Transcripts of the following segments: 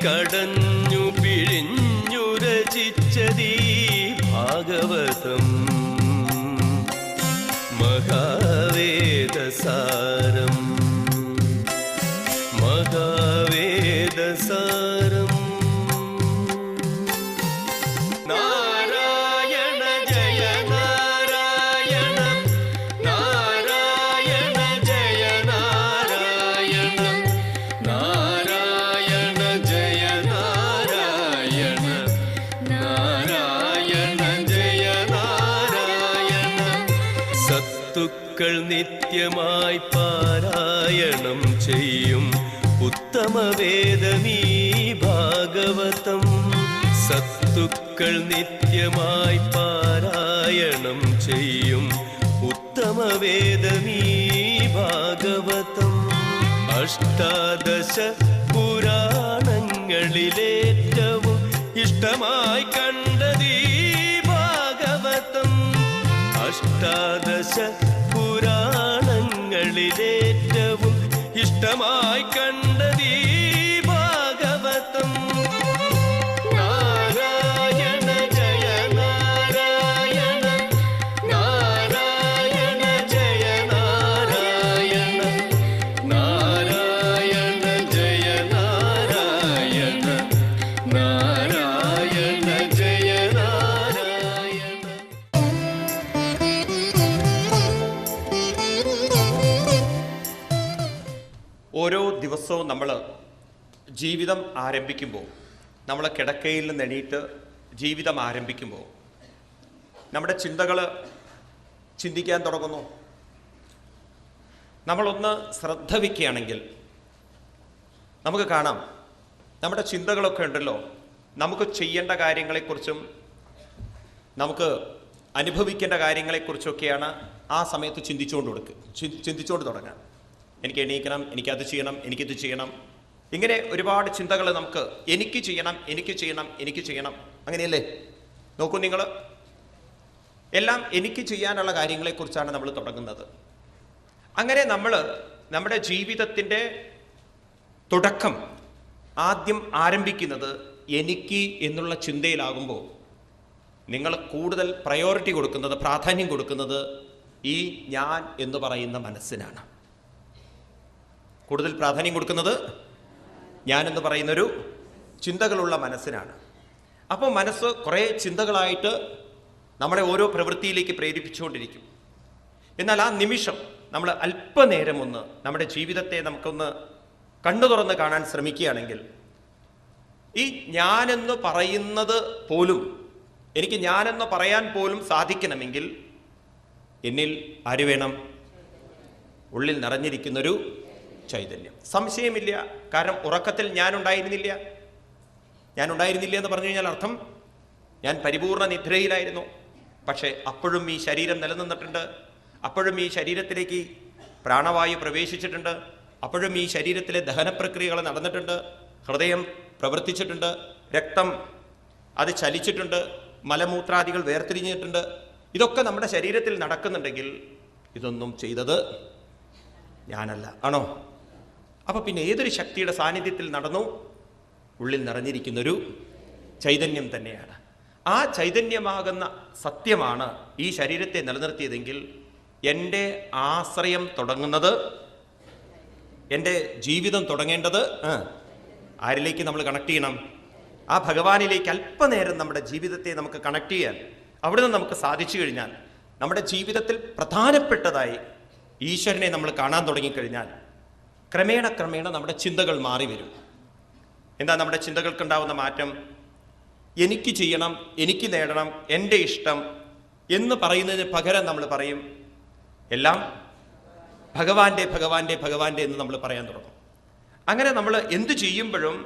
കടഞ്ഞു പിഴിഞ്ഞു രചിച്ചതീ ഭാഗവതം മഹാവേദസാരം മഹാവേദസാരം. നാരായണ ജയ നാരായണ നാരായണ ജയ നാരായണ നാരായണ ജയ നാരായണ നാരായണ ജയ നാരായണ. സത്തുക്കൾ നിത്യമായി പാരായണം ചെയ്യും ഉത്തമവേദമീ ഭാഗവതം. സത്തുക്കൾ നിത്യമായി പാരായണം ചെയ്യും ഉത്തമവേദമീ ഭാഗവതം. അഷ്ടാദശ പുരാണങ്ങളിലേറ്റവും ഇഷ്ടമായി കണ്ടതീ ഭാഗവതം. അഷ്ടാദശ പുരാണങ്ങളിലേറ്റവും ഇഷ്ടമായി കണ്ടതീ ഭാഗവതം. നാരായണ ജയ നാരായണ നാരായണ ജയ നാരായണ നാരായണ ജയ നാരായണ നാരായണ ജയ നാരായണ. ഓരോ ദിവസവും നമ്മൾ ജീവിതം ആരംഭിക്കുമ്പോൾ, നമ്മൾ കിടക്കയിൽ നിന്ന് എണീറ്റ് ജീവിതം ആരംഭിക്കുമ്പോൾ നമ്മുടെ ചിന്തകൾ ചിന്തിക്കാൻ തുടങ്ങുന്നു. നമ്മളൊന്ന് ശ്രദ്ധ വയ്ക്കുകയാണെങ്കിൽ നമുക്ക് കാണാം, നമ്മുടെ ചിന്തകളൊക്കെ ഉണ്ടല്ലോ, നമുക്ക് ചെയ്യേണ്ട കാര്യങ്ങളെക്കുറിച്ചും നമുക്ക് അനുഭവിക്കേണ്ട കാര്യങ്ങളെക്കുറിച്ചൊക്കെയാണ് ആ സമയത്ത് ചിന്തിച്ചുകൊണ്ട് തുടങ്ങാം. എനിക്ക് എണീക്കണം, എനിക്കത് ചെയ്യണം, എനിക്കിത് ചെയ്യണം, ഇങ്ങനെ ഒരുപാട് ചിന്തകൾ നമുക്ക് എനിക്ക് ചെയ്യണം, എനിക്ക് ചെയ്യണം, എനിക്ക് ചെയ്യണം, അങ്ങനെയല്ലേ? നോക്കൂ നിങ്ങൾ, എല്ലാം എനിക്ക് ചെയ്യാനുള്ള കാര്യങ്ങളെക്കുറിച്ചാണ് നമ്മൾ തുടങ്ങുന്നത്. അങ്ങനെ നമ്മൾ നമ്മുടെ ജീവിതത്തിൻ്റെ തുടക്കം ആദ്യം ആരംഭിക്കുന്നത് എനിക്ക് എന്നുള്ള ചിന്തയിലാകുമ്പോൾ നിങ്ങൾ കൂടുതൽ പ്രയോറിറ്റി കൊടുക്കുന്നത്, പ്രാധാന്യം കൊടുക്കുന്നത് ഈ ഞാൻ എന്ന് പറയുന്ന മനസ്സിനാണ്. കൂടുതൽ പ്രാധാന്യം കൊടുക്കുന്നത് ഞാനെന്ന് പറയുന്നൊരു ചിന്തകളുള്ള മനസ്സിനാണ്. അപ്പോൾ മനസ്സ് കുറേ ചിന്തകളായിട്ട് നമ്മളെ ഓരോ പ്രവൃത്തിയിലേക്ക് പ്രേരിപ്പിച്ചുകൊണ്ടിരിക്കും. എന്നാൽ ആ നിമിഷം നമ്മൾ അല്പനേരം ഒന്ന് നമ്മുടെ ജീവിതത്തെ നമുക്കൊന്ന് കണ്ണു തുറന്ന് കാണാൻ ശ്രമിക്കുകയാണെങ്കിൽ, ഈ ഞാനെന്ന് പറയുന്നത് പോലും, എനിക്ക് ഞാനെന്ന് പറയാൻ പോലും സാധിക്കണമെങ്കിൽ എന്നിൽ ആര് വേണം? ഉള്ളിൽ നിറഞ്ഞിരിക്കുന്നൊരു ചൈതന്യം. സംശയമില്ല. കാരണം ഉറക്കത്തിൽ ഞാനുണ്ടായിരുന്നില്ല എന്ന് പറഞ്ഞു കഴിഞ്ഞാൽ അർത്ഥം ഞാൻ പരിപൂർണ നിദ്രയിലായിരുന്നു. പക്ഷേ അപ്പോഴും ഈ ശരീരം നിലനിന്നിട്ടുണ്ട്, അപ്പോഴും ഈ ശരീരത്തിലേക്ക് പ്രാണവായു പ്രവേശിച്ചിട്ടുണ്ട്, അപ്പോഴും ഈ ശരീരത്തിലെ ദഹനപ്രക്രിയകൾ നടന്നിട്ടുണ്ട്, ഹൃദയം പ്രവർത്തിച്ചിട്ടുണ്ട്, രക്തം അത് ചലിച്ചിട്ടുണ്ട്, മലമൂത്രാദികൾ വേർതിരിഞ്ഞിട്ടുണ്ട്. ഇതൊക്കെ നമ്മുടെ ശരീരത്തിൽ നടക്കുന്നുണ്ടെങ്കിൽ ഇതൊന്നും ചെയ്തത് ഞാനല്ല. ആണോ? അപ്പോൾ പിന്നെ ഏതൊരു ശക്തിയുടെ സാന്നിധ്യത്തിൽ നടന്നു? ഉള്ളിൽ നിറഞ്ഞിരിക്കുന്നൊരു ചൈതന്യം തന്നെയാണ്. ആ ചൈതന്യമാകുന്ന സത്യമാണ് ഈ ശരീരത്തെ നിലനിർത്തിയതെങ്കിൽ എൻ്റെ ആശ്രയം തുടങ്ങുന്നത്, എൻ്റെ ജീവിതം തുടങ്ങേണ്ടത് ആരിലേക്ക് നമ്മൾ കണക്ട് ചെയ്യണം? ആ ഭഗവാനിലേക്ക് അല്പനേരം നമ്മുടെ ജീവിതത്തെ നമുക്ക് കണക്ട് ചെയ്യാൻ അവിടെ നിന്ന് നമുക്ക് സാധിച്ചു കഴിഞ്ഞാൽ, നമ്മുടെ ജീവിതത്തിൽ പ്രധാനപ്പെട്ടതായി ഈശ്വരനെ നമ്മൾ കാണാൻ തുടങ്ങിക്കഴിഞ്ഞാൽ ക്രമേണ നമ്മുടെ ചിന്തകൾ മാറി വരും. എന്താ നമ്മുടെ ചിന്തകൾക്കുണ്ടാവുന്ന മാറ്റം? എനിക്ക് ചെയ്യണം, എനിക്ക് നേടണം, എൻ്റെ ഇഷ്ടം എന്ന് പറയുന്നതിന് പകരം നമ്മൾ പറയും എല്ലാം ഭഗവാന്റെ ഭഗവാന്റെ ഭഗവാന്റെ എന്ന് നമ്മൾ പറയാൻ തുടങ്ങും. അങ്ങനെ നമ്മൾ എന്തു ചെയ്യുമ്പോഴും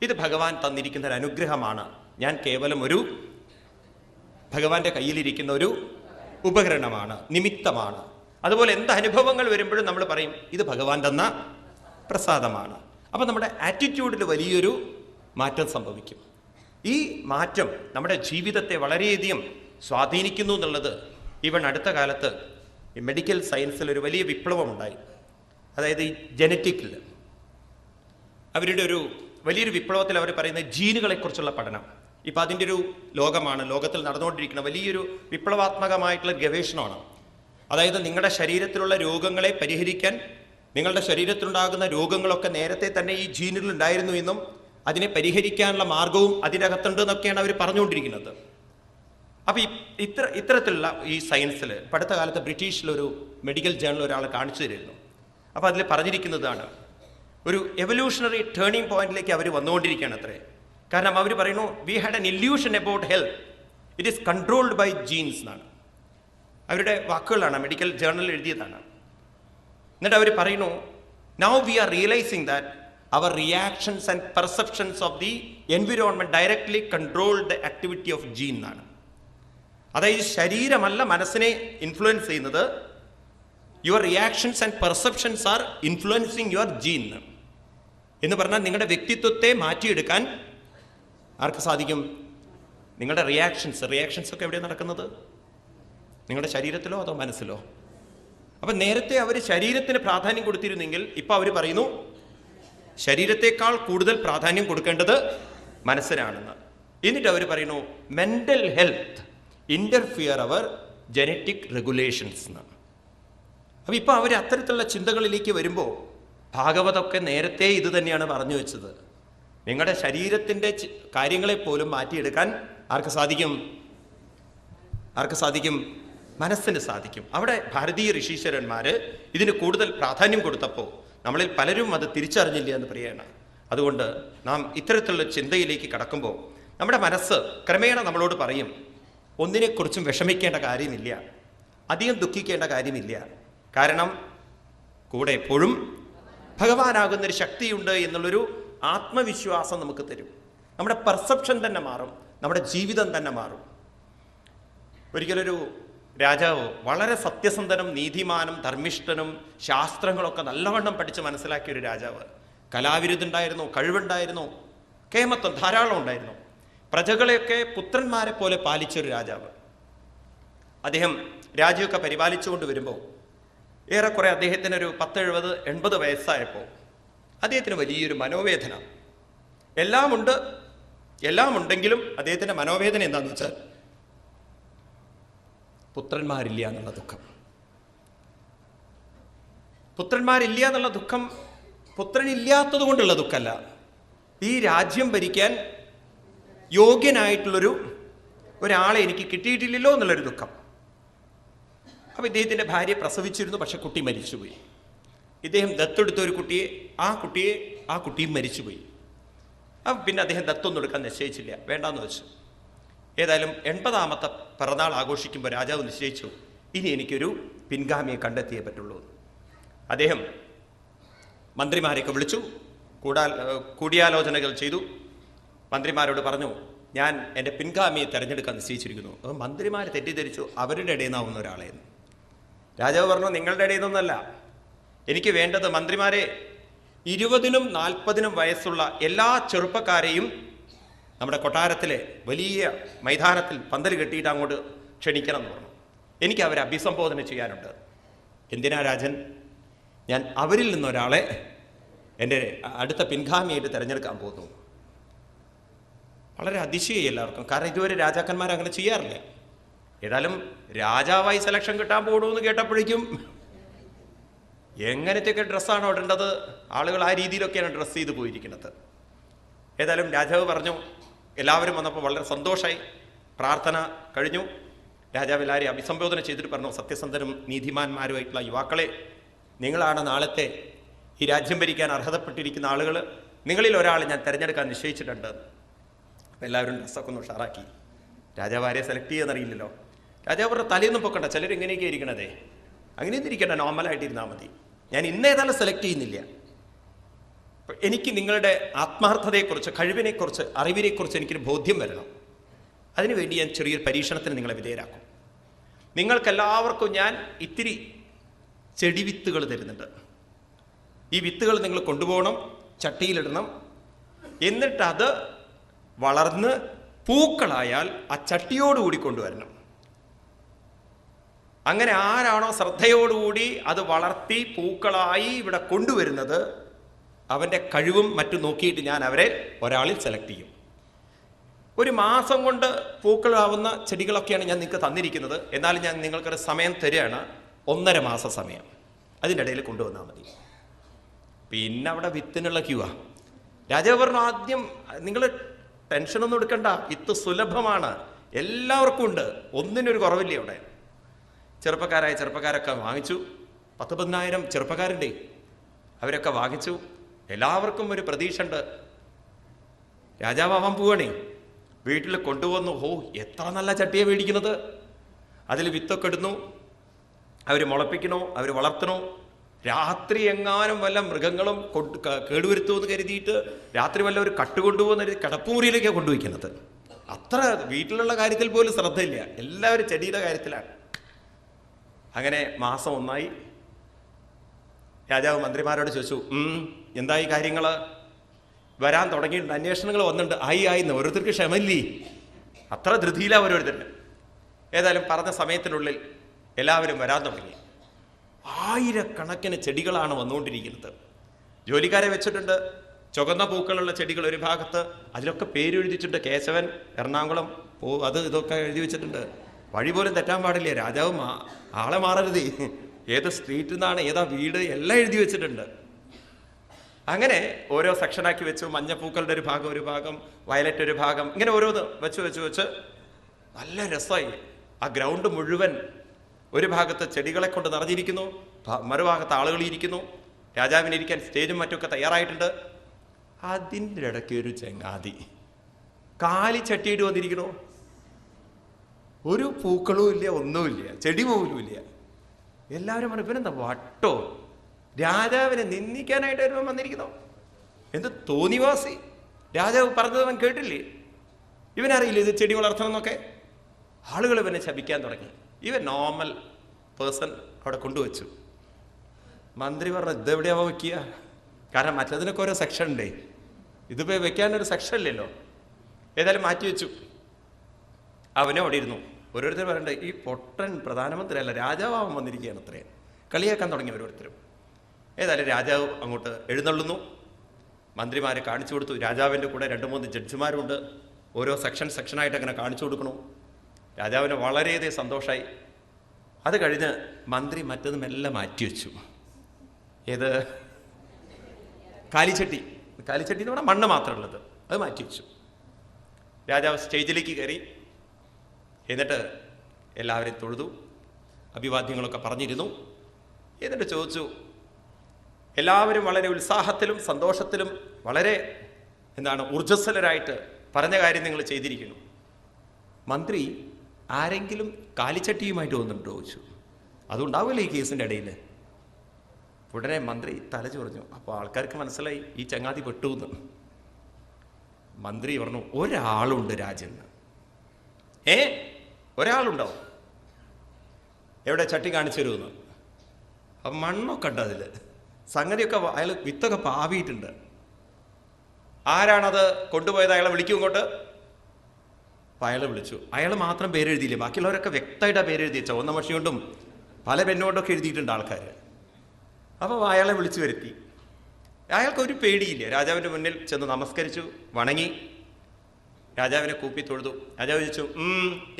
ഇത് ഭഗവാൻ തന്നിരിക്കുന്ന ഒരു അനുഗ്രഹമാണ്, ഞാൻ കേവലം ഒരു ഭഗവാന്റെ കയ്യിലിരിക്കുന്ന ഒരു ഉപകരണമാണ്, നിമിത്തമാണ്. അതുപോലെ എന്ത് അനുഭവങ്ങൾ വരുമ്പോഴും നമ്മൾ പറയും ഇത് ഭഗവാൻ തന്ന പ്രസാദമാണ്. അപ്പം നമ്മുടെ ആറ്റിറ്റ്യൂഡിൽ വലിയൊരു മാറ്റം സംഭവിക്കും. ഈ മാറ്റം നമ്മുടെ ജീവിതത്തെ വളരെയധികം സ്വാധീനിക്കുന്നു എന്നുള്ളത് ഈവൻ അടുത്ത കാലത്ത് ഈ മെഡിക്കൽ സയൻസിൽ ഒരു വലിയ വിപ്ലവമുണ്ടായി. അതായത് ഈ ജനറ്റിക്കിൽ അവരുടെ ഒരു വലിയൊരു വിപ്ലവത്തിൽ അവർ പറയുന്നത് ജീനുകളെക്കുറിച്ചുള്ള പഠനം. ഇപ്പം അതിൻ്റെ ഒരു ലോകമാണ്, ലോകത്തിൽ നടന്നുകൊണ്ടിരിക്കുന്ന വലിയൊരു വിപ്ലവാത്മകമായിട്ടുള്ള ഗവേഷണമാണ്. അതായത് നിങ്ങളുടെ ശരീരത്തിലുള്ള രോഗങ്ങളെ പരിഹരിക്കാൻ, നിങ്ങളുടെ ശരീരത്തിലുണ്ടാകുന്ന രോഗങ്ങളൊക്കെ നേരത്തെ തന്നെ ഈ ജീനുകൾ ഉണ്ടായിരുന്നു എന്നും അതിനെ പരിഹരിക്കാനുള്ള മാർഗവും അതിനകത്തുണ്ട് എന്നൊക്കെയാണ് അവർ പറഞ്ഞുകൊണ്ടിരിക്കുന്നത്. അപ്പം ഇത്തരത്തിലുള്ള ഈ സയൻസിൽ അടുത്ത കാലത്ത് ബ്രിട്ടീഷിലൊരു മെഡിക്കൽ ജേണൽ ഒരാൾ കാണിച്ചു തരുന്നു. അപ്പോൾ അതിൽ പറഞ്ഞിരിക്കുന്നതാണ് ഒരു എവല്യൂഷണറി ടേണിംഗ് പോയിന്റിലേക്ക് അവർ വന്നുകൊണ്ടിരിക്കുകയാണ് അത്രേ. കാരണം അവർ പറയുന്നു we had an illusion about health, it is controlled by genes എന്നാണ്. അവരുടെ വാക്കുകളാണ്, മെഡിക്കൽ ജേർണലിൽ എഴുതിയതാണ്. എന്നിട്ട് അവർ പറയുന്നു now we are realizing that our reactions and perceptions of the environment directly control the activity of gene എന്നാണ്. അതായത് ശരീരമല്ല മനസ്സിനെ ഇൻഫ്ലുവൻസ് ചെയ്യുന്നത്, your reactions and perceptions are influencing your gene എന്ന് പറഞ്ഞാൽ നിങ്ങളുടെ വ്യക്തിത്വത്തെ മാറ്റിയെടുക്കാൻ ആർക്ക് സാധിക്കും? നിങ്ങളുടെ റിയാക്ഷൻസ് ഒക്കെ എവിടെയാണ് നടക്കുന്നത്? നിങ്ങളുടെ ശരീരത്തിലോ അതോ മനസ്സിലോ? അപ്പം നേരത്തെ അവർ ശരീരത്തിന് പ്രാധാന്യം കൊടുത്തിരുന്നെങ്കിൽ ഇപ്പം അവർ പറയുന്നു ശരീരത്തെക്കാൾ കൂടുതൽ പ്രാധാന്യം കൊടുക്കേണ്ടത് മനസ്സിനാണെന്ന്. എന്നിട്ട് അവർ പറയുന്നു മെൻ്റൽ ഹെൽത്ത് ഇൻ്റർഫിയർ അവർ ജനറ്റിക് റെഗുലേഷൻസ് എന്നാണ്. അപ്പം ഇപ്പം അവർ അത്തരത്തിലുള്ള ചിന്തകളിലേക്ക് വരുമ്പോൾ ഭാഗവതമൊക്കെ നേരത്തെ ഇത് തന്നെയാണ് പറഞ്ഞു വെച്ചത്. നിങ്ങളുടെ ശരീരത്തിൻ്റെ കാര്യങ്ങളെപ്പോലും മാറ്റിയെടുക്കാൻ ആർക്ക് സാധിക്കും? മനസ്സിന് സാധിക്കും. അവിടെ ഭാരതീയ ഋഷീശ്വരന്മാർ ഇതിന് കൂടുതൽ പ്രാധാന്യം കൊടുത്തപ്പോൾ നമ്മളിൽ പലരും അത് തിരിച്ചറിഞ്ഞില്ല എന്ന് പറയുകയാണ്. അതുകൊണ്ട് നാം ഇത്തരത്തിലുള്ള ചിന്തയിലേക്ക് കടക്കുമ്പോൾ നമ്മുടെ മനസ്സ് ക്രമേണ നമ്മളോട് പറയും ഒന്നിനെക്കുറിച്ചും വിഷമിക്കേണ്ട കാര്യമില്ല, അധികം ദുഃഖിക്കേണ്ട കാര്യമില്ല. കാരണം കൂടെ എപ്പോഴും ഭഗവാനാകുന്നൊരു ശക്തിയുണ്ട് എന്നുള്ളൊരു ആത്മവിശ്വാസം നമുക്ക് തരും. നമ്മുടെ പെർസെപ്ഷൻ തന്നെ മാറും, നമ്മുടെ ജീവിതം തന്നെ മാറും. ഒരിക്കലൊരു രാജാവ് വളരെ സത്യസന്ധനും നീതിമാനും ധർമ്മിഷ്ഠനും ശാസ്ത്രങ്ങളൊക്കെ നല്ലവണ്ണം പഠിച്ച് മനസ്സിലാക്കിയൊരു രാജാവ്. കലാവിരുദ്ധുണ്ടായിരുന്നു, കഴിവുണ്ടായിരുന്നു, കേമത്വം ധാരാളം ഉണ്ടായിരുന്നു. പ്രജകളെയൊക്കെ പുത്രന്മാരെ പോലെ പാലിച്ചൊരു രാജാവ്. അദ്ദേഹം രാജ്യമൊക്കെ പരിപാലിച്ചുകൊണ്ട് വരുമ്പോൾ ഏറെക്കുറെ അദ്ദേഹത്തിന് ഒരു 70-80 വയസ്സായപ്പോൾ അദ്ദേഹത്തിന് വലിയൊരു മനോവേദന. എല്ലാം ഉണ്ടെങ്കിലും അദ്ദേഹത്തിൻ്റെ മനോവേദന എന്താണെന്ന് വെച്ചാൽ പുത്രന്മാരില്ല എന്നുള്ള ദുഃഖം. പുത്രനില്ലാത്തത് കൊണ്ടുള്ള ദുഃഖമല്ല, ഈ രാജ്യം ഭരിക്കാൻ ഒരാളെ എനിക്ക് കിട്ടിയിട്ടില്ലല്ലോ എന്നുള്ളൊരു ദുഃഖം. അപ്പോൾ ഇദ്ദേഹത്തിൻ്റെ ഭാര്യ പ്രസവിച്ചിരുന്നു, പക്ഷെ കുട്ടി മരിച്ചുപോയി. ഇദ്ദേഹം ദത്തെടുത്ത ഒരു കുട്ടിയെ ആ കുട്ടിയും മരിച്ചുപോയി. അപ്പം പിന്നെ അദ്ദേഹം ദത്തൊന്നും എടുക്കാൻ നിശ്ചയിച്ചില്ല, വേണ്ടാന്ന് വെച്ചു. ഏതായാലും 80ാമത്തെ പിറന്നാൾ ആഘോഷിക്കുമ്പോൾ രാജാവ് നിശ്ചയിച്ചു ഇനി എനിക്കൊരു പിൻഗാമിയെ കണ്ടെത്തിയേ പറ്റുള്ളൂ. അദ്ദേഹം മന്ത്രിമാരെയൊക്കെ വിളിച്ചു, കൂടിയാലോചനകൾ ചെയ്തു. മന്ത്രിമാരോട് പറഞ്ഞു ഞാൻ എൻ്റെ പിൻഗാമിയെ തിരഞ്ഞെടുക്കാൻ നിശ്ചയിച്ചിരിക്കുന്നു. അപ്പോൾ മന്ത്രിമാർ തെറ്റിദ്ധരിച്ചു അവരുടെ ഇടയിൽ നിന്നാവുന്ന ഒരാളെന്ന്. രാജാവ് പറഞ്ഞു നിങ്ങളുടെ ഇടയിൽ നിന്നല്ല, എനിക്ക് വേണ്ടത് മന്ത്രിമാരെ 20-40 വയസ്സുള്ള എല്ലാ ചെറുപ്പക്കാരെയും നമ്മുടെ കൊട്ടാരത്തിലെ വലിയ മൈതാനത്തിൽ പന്തൽ കെട്ടിയിട്ട് അങ്ങോട്ട് ക്ഷണിക്കണം എന്ന് പറഞ്ഞു. എനിക്ക് അവരെ അഭിസംബോധന ചെയ്യാനുണ്ട്. എന്തിനാ രാജൻ? ഞാൻ അവരിൽ നിന്നൊരാളെ എൻ്റെ അടുത്ത പിൻഗാമിയായിട്ട് തിരഞ്ഞെടുക്കാൻ പോകുന്നു. വളരെ അതിശയായി എല്ലാവർക്കും, കാരണം ഇതുവരെ രാജാക്കന്മാർ അങ്ങനെ ചെയ്യാറില്ല. ഏതായാലും രാജാവായി സെലക്ഷൻ കിട്ടാൻ പോകണമെന്ന് കേട്ടപ്പോഴേക്കും എങ്ങനത്തെയൊക്കെ ഡ്രസ്സാണോ ഇടേണ്ടത്, ആളുകൾ ആ രീതിയിലൊക്കെയാണ് ഡ്രസ്സ് ചെയ്ത് പോയിരിക്കുന്നത്. ഏതായാലും രാജാവ് പറഞ്ഞു, എല്ലാവരും വന്നപ്പോൾ വളരെ സന്തോഷമായി. പ്രാർത്ഥന കഴിഞ്ഞു. രാജാവ് എല്ലാവരെയും അഭിസംബോധന ചെയ്തിട്ട് പറഞ്ഞു, സത്യസന്ധരും നീതിമാന്മാരുമായിട്ടുള്ള യുവാക്കളെ, നിങ്ങളാണ് നാളത്തെ ഈ രാജ്യം ഭരിക്കാൻ അർഹതപ്പെട്ടിരിക്കുന്ന ആളുകൾ. നിങ്ങളിൽ ഒരാൾ ഞാൻ തിരഞ്ഞെടുക്കാൻ നിശ്ചയിച്ചിട്ടുണ്ട്. അപ്പോൾ എല്ലാവരും ഡ്രസ്സൊക്കെ ഒന്ന് ഉഷാറാക്കി. രാജാവ് ആരെ സെലക്ട് ചെയ്യുമെന്നറിയില്ലല്ലോ. രാജാവ് പറഞ്ഞ തലേന്നും പൊക്കണ്ട, ചിലർ എങ്ങനെയൊക്കെ ഇരിക്കണതേ, അങ്ങനെയൊന്നും ഇരിക്കണ്ട, നോർമലായിട്ടിരുന്നാൽ മതി. ഞാൻ ഇന്നേതായാലും സെലക്ട് ചെയ്യുന്നില്ല. എനിക്ക് നിങ്ങളുടെ ആത്മാർത്ഥതയെക്കുറിച്ച്, കഴിവിനെക്കുറിച്ച്, അറിവിനെക്കുറിച്ച് എനിക്കൊരു ബോധ്യം വരണം. അതിനുവേണ്ടി ഞാൻ ചെറിയൊരു പരീക്ഷണത്തിന് നിങ്ങളെ വിധേയരാക്കും. നിങ്ങൾക്കെല്ലാവർക്കും ഞാൻ ഇത്തിരി ചെടി വിത്തുകൾ തരുന്നുണ്ട്. ഈ വിത്തുകൾ നിങ്ങൾ കൊണ്ടുപോകണം, ചട്ടിയിലിടണം. എന്നിട്ടത് വളർന്ന് പൂക്കളായാൽ ആ ചട്ടിയോടുകൂടി കൊണ്ടുവരണം. അങ്ങനെ ആരാണോ ശ്രദ്ധയോടുകൂടി അത് വളർത്തി പൂക്കളായി ഇവിടെ കൊണ്ടുവരുന്നത്, അവൻ്റെ കഴിവും മറ്റും നോക്കിയിട്ട് ഞാൻ അവരെ ഒരാളിൽ സെലക്ട് ചെയ്യും. 1 മാസം കൊണ്ട് പൂക്കളാവുന്ന ചെടികളൊക്കെയാണ് ഞാൻ നിങ്ങൾക്ക് തന്നിരിക്കുന്നത്. എന്നാലും ഞാൻ നിങ്ങൾക്കൊരു സമയം തരികയാണ്, 1.5 മാസം സമയം. അതിൻ്റെ ഇടയിൽ കൊണ്ടുവന്നാൽ മതി. പിന്നെ അവിടെ വിത്തിനുള്ള ക്യൂവാ. രാജാവ് പറഞ്ഞു, ആദ്യം നിങ്ങൾ ടെൻഷനൊന്നും എടുക്കണ്ട, വിത്ത് സുലഭമാണ്, എല്ലാവർക്കും ഉണ്ട്, ഒന്നിനൊരു കുറവില്ല. അവിടെ ചെറുപ്പക്കാരൊക്കെ വാങ്ങിച്ചു. 10,000 ചെറുപ്പക്കാരുണ്ടേ, അവരൊക്കെ വാങ്ങിച്ചു. എല്ലാവർക്കും ഒരു പ്രതീക്ഷ ഉണ്ട്. രാജാവാൻ പോവാണേ. വീട്ടിൽ കൊണ്ടുവന്നു. എത്ര നല്ല ചട്ടിയാണ് മേടിക്കുന്നത്. അതിൽ വിത്തൊക്കെ ഇടുന്നു, അവർ മുളപ്പിക്കണോ, അവർ വളർത്തണോ. രാത്രി എങ്ങാനും വല്ല മൃഗങ്ങളും കേടുവരുത്തുമെന്ന് കരുതിയിട്ട് രാത്രി വല്ല ഒരു കട്ടുകൊണ്ടുപോകുന്ന കിടപ്പുമുറിയിലേക്കാണ് കൊണ്ടുവയ്ക്കുന്നത്. അത്ര വീട്ടിലുള്ള കാര്യത്തിൽ പോലും ശ്രദ്ധയില്ല, എല്ലാവരും ചെടിയുടെ കാര്യത്തിലാണ്. അങ്ങനെ മാസം 1 രാജാവ് മന്ത്രിമാരോട് ചോദിച്ചു, എന്തായി കാര്യങ്ങൾ? വരാൻ തുടങ്ങിയിട്ടുണ്ട്, അന്വേഷണങ്ങൾ വന്നിട്ടുണ്ട്. ആയിന്ന് ഓരോരുത്തർക്ക് ക്ഷമയില്ലേ, അത്ര ധൃതിയില്ല ഓരോരുത്തരുടെ. ഏതായാലും പറഞ്ഞ സമയത്തിനുള്ളിൽ എല്ലാവരും വരാൻ തുടങ്ങി. 1000കണക്കിന് ചെടികളാണ് വന്നുകൊണ്ടിരിക്കുന്നത്. ജോലിക്കാരെ വെച്ചിട്ടുണ്ട്. ചുവന്ന പൂക്കളുള്ള ചെടികൾ ഒരു ഭാഗത്ത്, അതിലൊക്കെ പേര് എഴുതിയിട്ടുണ്ട്. കേശവൻ, എറണാകുളം, അത് ഇതൊക്കെ എഴുതി വെച്ചിട്ടുണ്ട്. വഴി പോലും തെറ്റാൻ പാടില്ല. രാജാവ് ആളെ മാറരുത്, ഏത് സ്ട്രീറ്റിൽ നിന്നാണ്, ഏതാ വീട്, എല്ലാം എഴുതി വെച്ചിട്ടുണ്ട്. അങ്ങനെ ഓരോ സെക്ഷനാക്കി വെച്ചു. മഞ്ഞപ്പൂക്കളുടെ ഒരു ഭാഗം, വയലറ്റ് ഒരു ഭാഗം, ഇങ്ങനെ ഓരോന്ന് വെച്ച് നല്ല രസമായി. ആ ഗ്രൗണ്ട് മുഴുവൻ ഒരു ഭാഗത്ത് ചെടികളെ കൊണ്ട് നിറഞ്ഞിരിക്കുന്നു, മറുഭാഗത്ത് ആളുകൾ ഇരിക്കുന്നു. രാജാവിന് ഇരിക്കാൻ സ്റ്റേജും മറ്റുമൊക്കെ തയ്യാറായിട്ടുണ്ട്. അതിൻ്റെ ഇടയ്ക്ക് ഒരു ചങ്ങാതി കാലി ചട്ടിയിട്ട് വന്നിരിക്കണു. ഒരു പൂക്കളും ഇല്ല, ഒന്നുമില്ല, ചെടി പോലും ഇല്ല. എല്ലാവരും പറഞ്ഞു, ഇവനെന്താ വട്ടോ, രാജാവിനെ നിന്ദിക്കാനായിട്ട് വരുമ്പം വന്നിരിക്കുന്നു, എന്ത് തോന്നിവാസി. രാജാവ് പറഞ്ഞത് അവൻ കേട്ടില്ലേ? ഇവനറിയില്ല ഇത് ചെടി വളർത്തണം എന്നൊക്കെ. ആളുകൾ ഇവനെ ശപിക്കാൻ തുടങ്ങി. ഇവൻ നോർമൽ പേഴ്സൺ അവിടെ കൊണ്ടുവച്ചു. മന്ത്രി പറഞ്ഞു, ഇതെവിടെയാവോ വെക്കുക? കാരണം മറ്റതിനൊക്കെ ഓരോ സെക്ഷൻ ഉണ്ടേ, ഇതിപ്പോൾ വെക്കാനൊരു സെക്ഷൻ ഇല്ലല്ലോ. ഏതായാലും മാറ്റി വെച്ചു. അവനും അവിടെ ഇരുന്നു. ഓരോരുത്തർ പറയണ്ടേ, ഈ പൊട്ടൻ പ്രധാനമന്ത്രി അല്ല, രാജാവാൻ വന്നിരിക്കുകയാണ് അത്രയും. കളിയാക്കാൻ തുടങ്ങി ഓരോരുത്തരും. ഏതായാലും രാജാവ് അങ്ങോട്ട് എഴുന്നള്ളുന്നു. മന്ത്രിമാരെ കാണിച്ചു കൊടുത്തു. രാജാവിൻ്റെ കൂടെ 2-3 ജഡ്ജിമാരുണ്ട്. ഓരോ സെക്ഷനായിട്ട് അങ്ങനെ കാണിച്ചു കൊടുക്കണു. രാജാവിന് വളരെയധികം സന്തോഷമായി. അത് കഴിഞ്ഞ് മന്ത്രി മറ്റത് മെല്ലെ മാറ്റിവെച്ചു. ഏത്? കാലിച്ചട്ടി എന്ന് പറഞ്ഞാൽ മണ്ണ് മാത്രമുള്ളത്, അത് മാറ്റിവെച്ചു. രാജാവ് സ്റ്റേജിലേക്ക് കയറി. എന്നിട്ട് എല്ലാവരെയും തൊഴുതു, അഭിവാദ്യങ്ങളൊക്കെ പറഞ്ഞിരുന്നു. എന്നിട്ട് ചോദിച്ചു, എല്ലാവരും വളരെ ഉത്സാഹത്തിലും സന്തോഷത്തിലും വളരെ ഊർജ്ജസ്വലരായിട്ട് പറഞ്ഞ കാര്യം നിങ്ങൾ ചെയ്തിരിക്കുന്നു. മന്ത്രി ആരെങ്കിലും കാലിച്ചട്ടിയുമായിട്ട് വന്നിട്ട് ചോദിച്ചു. അതുണ്ടാവില്ല ഈ കേസിൻ്റെ ഇടയിൽ. ഉടനെ മന്ത്രി തലചൊറിഞ്ഞു. അപ്പോൾ ആൾക്കാർക്ക് മനസ്സിലായി ഈ ചങ്ങാതി പെട്ടുവെന്ന്. മന്ത്രി പറഞ്ഞു, ഒരാളുണ്ട് രാജന്. ഒരാളുണ്ടോ? എവിടെ? ചട്ടി കാണിച്ചു തരുമെന്ന്. അപ്പം മണ്ണൊക്കെ ഉണ്ട് അതിൽ, സംഗതിയൊക്കെ അയാൾ വിത്തൊക്കെ പാവിയിട്ടുണ്ട്. ആരാണത് കൊണ്ടുപോയത്? അയാളെ വിളിക്കും ഇങ്ങോട്ട്. അപ്പം അയാളെ വിളിച്ചു. അയാൾ മാത്രം പേരെഴുതിയില്ലേ, ബാക്കിയുള്ളവരൊക്കെ വ്യക്തമായിട്ടാണ് പേരെഴുതി. ചുവന്ന മഷി കൊണ്ടും പല പെണ്ണുകൊണ്ടൊക്കെ എഴുതിയിട്ടുണ്ട് ആൾക്കാർ. അപ്പോൾ അയാളെ വിളിച്ചു വരുത്തി. അയാൾക്കൊരു പേടിയില്ല. രാജാവിൻ്റെ മുന്നിൽ ചെന്ന് നമസ്കരിച്ചു, വണങ്ങി. രാജാവിനെ കൂപ്പി തൊഴുതു. രാജാവ് ചോദിച്ചു,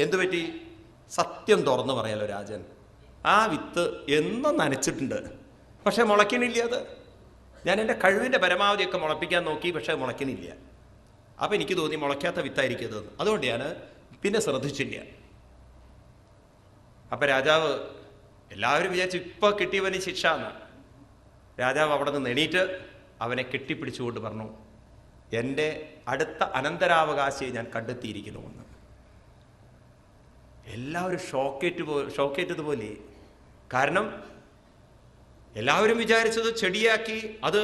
എന്തു പറ്റി? സത്യം തുറന്നു പറയാലോ രാജൻ, ആ വിത്ത് എന്നും നനച്ചിട്ടുണ്ട്, പക്ഷെ മുളയ്ക്കണില്ല. അത് ഞാൻ എൻ്റെ കഴിവിൻ്റെ പരമാവധിയൊക്കെ മുളപ്പിക്കാൻ നോക്കി, പക്ഷെ മുളയ്ക്കണില്ല. അപ്പം എനിക്ക് തോന്നി മുളയ്ക്കാത്ത വിത്തായിരിക്കും അതെന്ന്. അതുകൊണ്ട് ഞാൻ പിന്നെ ശ്രദ്ധിച്ചില്ല. അപ്പം രാജാവ്, എല്ലാവരും വിചാരിച്ചു ഇപ്പോൾ കിട്ടിയവന് ശിക്ഷ എന്ന്. രാജാവ് അവിടെ നിന്ന് എണീറ്റ് അവനെ കെട്ടിപ്പിടിച്ചുകൊണ്ട് പറഞ്ഞു, എൻ്റെ അടുത്ത അനന്തരാവകാശിയെ ഞാൻ കണ്ടെത്തിയിരിക്കണമെന്ന്. എല്ലാവരും ഷോക്കേറ്റതുപോലെ. കാരണം എല്ലാവരും വിചാരിച്ചത് ചെടിയാക്കി അത്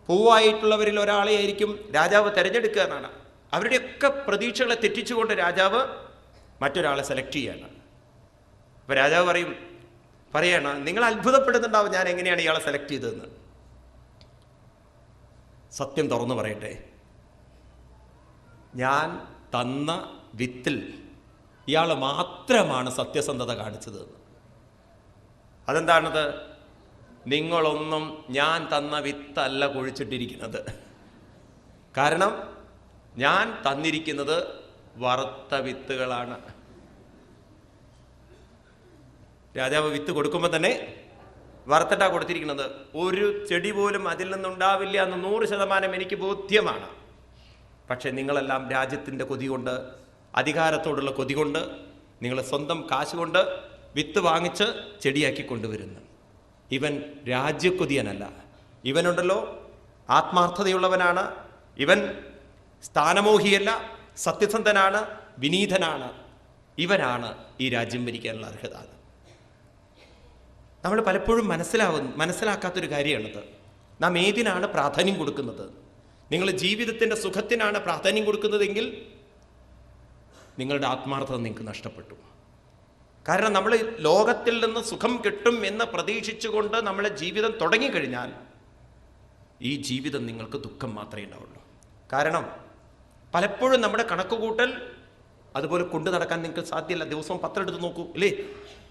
പൂവായിട്ടുള്ളവരിൽ ഒരാളെ ആയിരിക്കും രാജാവ് തിരഞ്ഞെടുക്കുക എന്നാണ്. അവരുടെയൊക്കെ പ്രതീക്ഷകളെ തെറ്റിച്ചുകൊണ്ട് രാജാവ് മറ്റൊരാളെ സെലക്ട് ചെയ്യാണ്. അപ്പോൾ രാജാവ് പറയാണ്, നിങ്ങൾ അത്ഭുതപ്പെടുന്നുണ്ടാവും ഞാൻ എങ്ങനെയാണ് ഇയാളെ സെലക്ട് ചെയ്തതെന്ന്. സത്യം തുറന്നു പറയട്ടെ, ഞാൻ തന്ന വിത്തിൽ ഇയാൾ മാത്രമാണ് സത്യസന്ധത കാണിച്ചത്. അതെന്താണത്? നിങ്ങളൊന്നും ഞാൻ തന്ന വിത്തല്ല കുഴിച്ചിട്ടിരിക്കുന്നത്. കാരണം ഞാൻ തന്നിരിക്കുന്നത് വറുത്ത വിത്തുകളാണ്. രാജാവ് വിത്ത് കൊടുക്കുമ്പോൾ തന്നെ വറുത്തിട്ടാണ് കൊടുത്തിരിക്കുന്നത്. ഒരു ചെടി പോലും അതിൽ നിന്നുണ്ടാവില്ല എന്ന് 100% എനിക്ക് ബോധ്യമാണ്. പക്ഷെ നിങ്ങളെല്ലാം രാജ്യത്തിൻ്റെ കൊതി കൊണ്ട്, അധികാരത്തോടുള്ള കൊതി കൊണ്ട്, നിങ്ങൾ സ്വന്തം കാശ് കൊണ്ട് വിത്ത് വാങ്ങിച്ച് ചെടിയാക്കി കൊണ്ടുവരുന്നു. ഇവൻ രാജ്യക്കൊതിയനല്ല, ഇവനുണ്ടല്ലോ ആത്മാർത്ഥതയുള്ളവനാണ്, ഇവൻ സ്ഥാനമോഹിയല്ല, സത്യസന്ധനാണ്, വിനീതനാണ്, ഇവനാണ് ഈ രാജ്യം ഭരിക്കാനുള്ള അർഹത. നമ്മൾ പലപ്പോഴും മനസ്സിലാക്കാത്തൊരു കാര്യമാണിത്. നാം ഏതിനാണ് പ്രാധാന്യം കൊടുക്കുന്നത്? നിങ്ങൾ ജീവിതത്തിൻ്റെ സുഖത്തിനാണ് പ്രാധാന്യം കൊടുക്കുന്നതെങ്കിൽ നിങ്ങളുടെ ആത്മാർത്ഥത നിങ്ങൾക്ക് നഷ്ടപ്പെട്ടു. കാരണം നമ്മൾ ലോകത്തിൽ നിന്ന് സുഖം കിട്ടും എന്ന് പ്രതീക്ഷിച്ചുകൊണ്ട് നമ്മളെ ജീവിതം തുടങ്ങിക്കഴിഞ്ഞാൽ ഈ ജീവിതം നിങ്ങൾക്ക് ദുഃഖം മാത്രമേ ഉണ്ടാവുള്ളൂ. കാരണം പലപ്പോഴും നമ്മുടെ കണക്കുകൂട്ടൽ അതുപോലെ കൊണ്ടു നടക്കാൻ നിങ്ങൾക്ക് സാധ്യമല്ല. ദിവസവും പത്രം എടുത്ത് നോക്കൂ, അല്ലേ?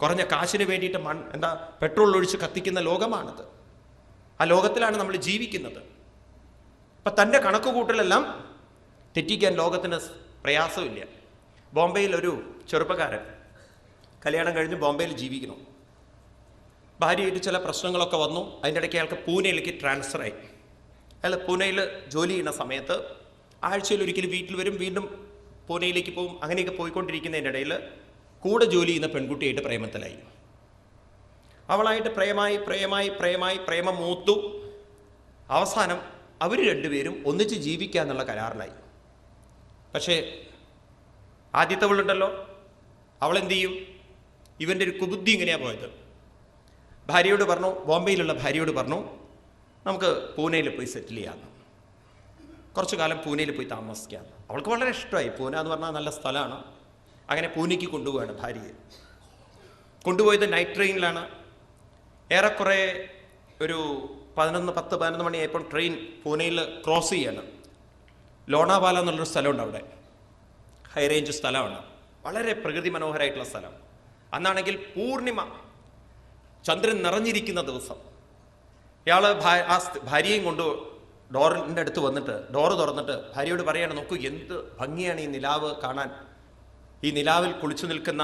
കുറഞ്ഞ കാശിന് വേണ്ടിയിട്ട് പെട്രോൾ ഒഴിച്ച് കത്തിക്കുന്ന ലോകമാണത്. ആ ലോകത്തിലാണ് നമ്മൾ ജീവിക്കുന്നത്. അപ്പം തൻ്റെ കണക്കുകൂട്ടലെല്ലാം തെറ്റിക്കാൻ ലോകത്തിന് പ്രയാസമില്ല. ബോംബെയിൽ ഒരു ചെറുപ്പക്കാരൻ കല്യാണം കഴിഞ്ഞ് ബോംബെയിൽ ജീവിക്കണം. ഭാര്യയായിട്ട് ചില പ്രശ്നങ്ങളൊക്കെ വന്നു. അതിൻ്റെ ഇടയ്ക്ക് അയാൾക്ക് പൂനെയിലേക്ക് ട്രാൻസ്ഫറായി. അയാൾ പൂനെയിൽ ജോലി ചെയ്യുന്ന സമയത്ത് ആഴ്ചയിൽ ഒരിക്കലും വീട്ടിൽ വരും, വീണ്ടും പൂനെയിലേക്ക് പോകും. അങ്ങനെയൊക്കെ പോയിക്കൊണ്ടിരിക്കുന്നതിൻ്റെ ഇടയിൽ കൂടെ ജോലി ചെയ്യുന്ന പെൺകുട്ടിയായിട്ട് പ്രേമത്തിലായി. അവളായിട്ട് പ്രേമം മൂത്തു. അവസാനം അവർ രണ്ടുപേരും ഒന്നിച്ച് ജീവിക്കുക എന്നുള്ള കരാറിലായി. പക്ഷേ ആദ്യത്തവളുണ്ടല്ലോ, അവളെന്ത് ചെയ്യും? ഇവൻ്റെ ഒരു കുബുദ്ധി ഇങ്ങനെയാണ് പോയത്. ഭാര്യയോട് പറഞ്ഞു, ബോംബെയിലുള്ള ഭാര്യയോട് പറഞ്ഞു, നമുക്ക് പൂനെയിൽ പോയി സെറ്റിൽ ചെയ്യാമെന്ന്. കുറച്ചു കാലം പൂനെയിൽ പോയി താമസിക്കാമെന്ന്. അവൾക്ക് വളരെ ഇഷ്ടമായി. പൂന എന്ന് പറഞ്ഞാൽ നല്ല സ്ഥലമാണ്. അങ്ങനെ പൂനെക്ക് കൊണ്ടുപോവുകയാണ് ഭാര്യയെ. കൊണ്ടുപോയത് നൈറ്റ് ട്രെയിനിലാണ്. ഏറെക്കുറെ ഒരു 10-11 മണിയായപ്പോൾ ട്രെയിൻ പൂനെയിൽ ക്രോസ് ചെയ്യാണ്. ലോണാവാല എന്നുള്ളൊരു സ്ഥലമുണ്ട് അവിടെ. ഹൈ റേഞ്ച് സ്ഥലമാണ്, വളരെ പ്രകൃതി മനോഹരമായിട്ടുള്ള സ്ഥലം. അന്നാണെങ്കിൽ പൂർണിമ, ചന്ദ്രൻ നിറഞ്ഞിരിക്കുന്ന ദിവസം. ഇയാൾ ആ ഭാര്യയും കൊണ്ട് ഡോറിൻ്റെ അടുത്ത് വന്നിട്ട് ഡോറ് തുറന്നിട്ട് ഭാര്യയോട് പറയാണ്, നോക്കൂ എന്ത് ഭംഗിയാണ് ഈ നിലാവ് കാണാൻ, ഈ നിലാവിൽ കുളിച്ചു നിൽക്കുന്ന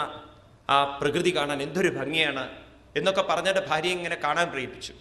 ആ പ്രകൃതി കാണാൻ എന്തൊരു ഭംഗിയാണ് എന്നൊക്കെ പറഞ്ഞിട്ട് ഭാര്യയെ ഇങ്ങനെ കാണാൻ പ്രേരിപ്പിച്ചു.